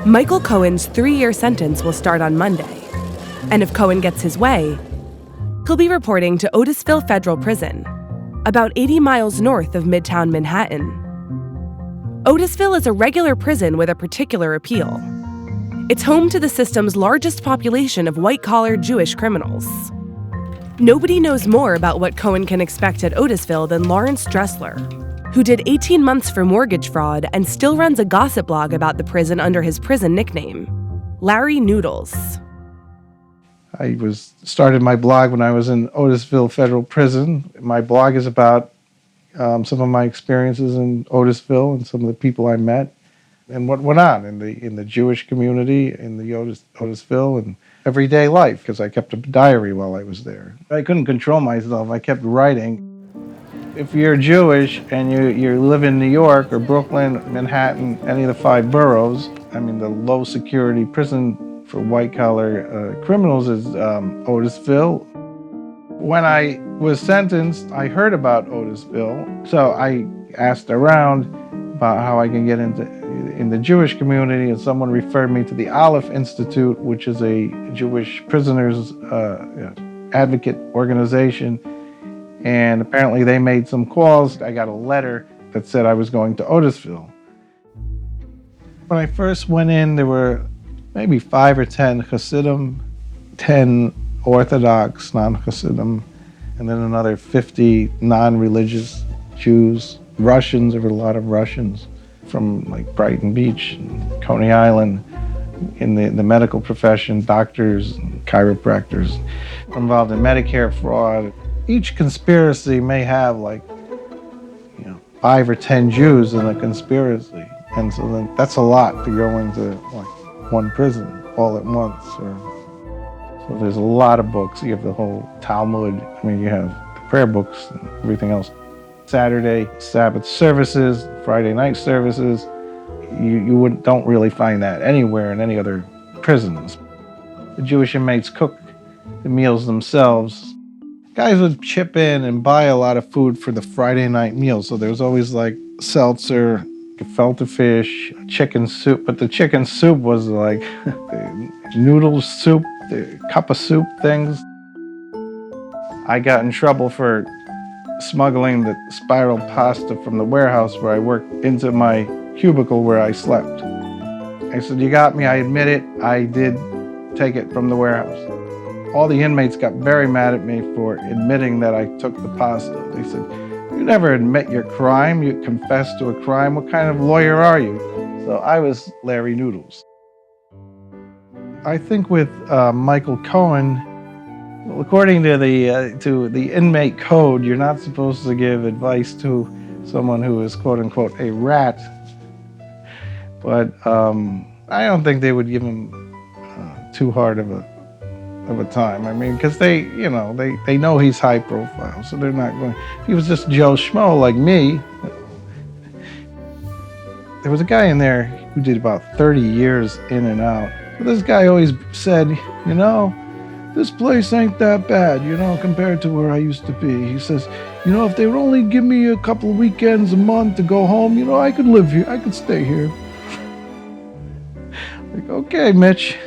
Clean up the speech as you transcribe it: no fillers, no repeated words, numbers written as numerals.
Michael Cohen's 3-year sentence will start on Monday. And if Cohen gets his way, he'll be reporting to Otisville Federal Prison, about 80 miles north of midtown Manhattan. Otisville is a regular prison with a particular appeal. It's home to the system's largest population of white-collar Jewish criminals. Nobody knows more about what Cohen can expect at Otisville than Lawrence Dressler, who did 18 months for mortgage fraud and still runs a gossip blog about the prison under his prison nickname, Larry Noodles. I started my blog when I was in Otisville Federal Prison. My blog is about some of my experiences in Otisville and some of the people I met and what went on in the Jewish community in the Otisville and everyday life, because I kept a diary while I was there. I couldn't control myself. I kept writing. If you're Jewish and you live in New York or Brooklyn, Manhattan, any of the 5 boroughs, I mean, the low security prison for white-collar criminals is Otisville. When I was sentenced, I heard about Otisville, so I asked around about how I can get in the Jewish community, and someone referred me to the Aleph Institute, which is a Jewish prisoners advocate organization, and apparently they made some calls. I got a letter that said I was going to Otisville. When I first went in, there were maybe 5 or 10 Hasidim, 10 Orthodox non-Hasidim, and then another 50 non-religious Jews. Russians, there were a lot of Russians from like Brighton Beach and Coney Island in the medical profession, doctors, and chiropractors involved in Medicare fraud. Each conspiracy may have 5 or 10 Jews in a conspiracy. And so then that's a lot to go into one prison all at once. So there's a lot of books. You have the whole Talmud. I mean, you have the prayer books and everything else. Saturday, Sabbath services, Friday night services. You don't really find that anywhere in any other prisons. The Jewish inmates cook the meals themselves. Guys would chip in and buy a lot of food for the Friday night meal. So there was always seltzer, gefilte fish, chicken soup. But the chicken soup was like Noodles soup, the cup of soup things. I got in trouble for smuggling the spiral pasta from the warehouse where I worked into my cubicle where I slept. I said, "You got me, I admit it, I did take it from the warehouse." All the inmates got very mad at me for admitting that I took the pasta. They said, "You never admit your crime, you confess to a crime, what kind of lawyer are you?" So I was Larry Noodles. I think with Michael Cohen, well, according to the inmate code, you're not supposed to give advice to someone who is quote unquote a rat. But I don't think they would give him too hard of a time. I mean, because they know he's high profile, so they're not going. If he was just Joe Schmo like me, there was a guy in there who did about 30 years in and out. But this guy always said, "This place ain't that bad, compared to where I used to be." He says, "If they would only give me a couple of weekends a month to go home, I could live here, I could stay here." Like, okay, Mitch.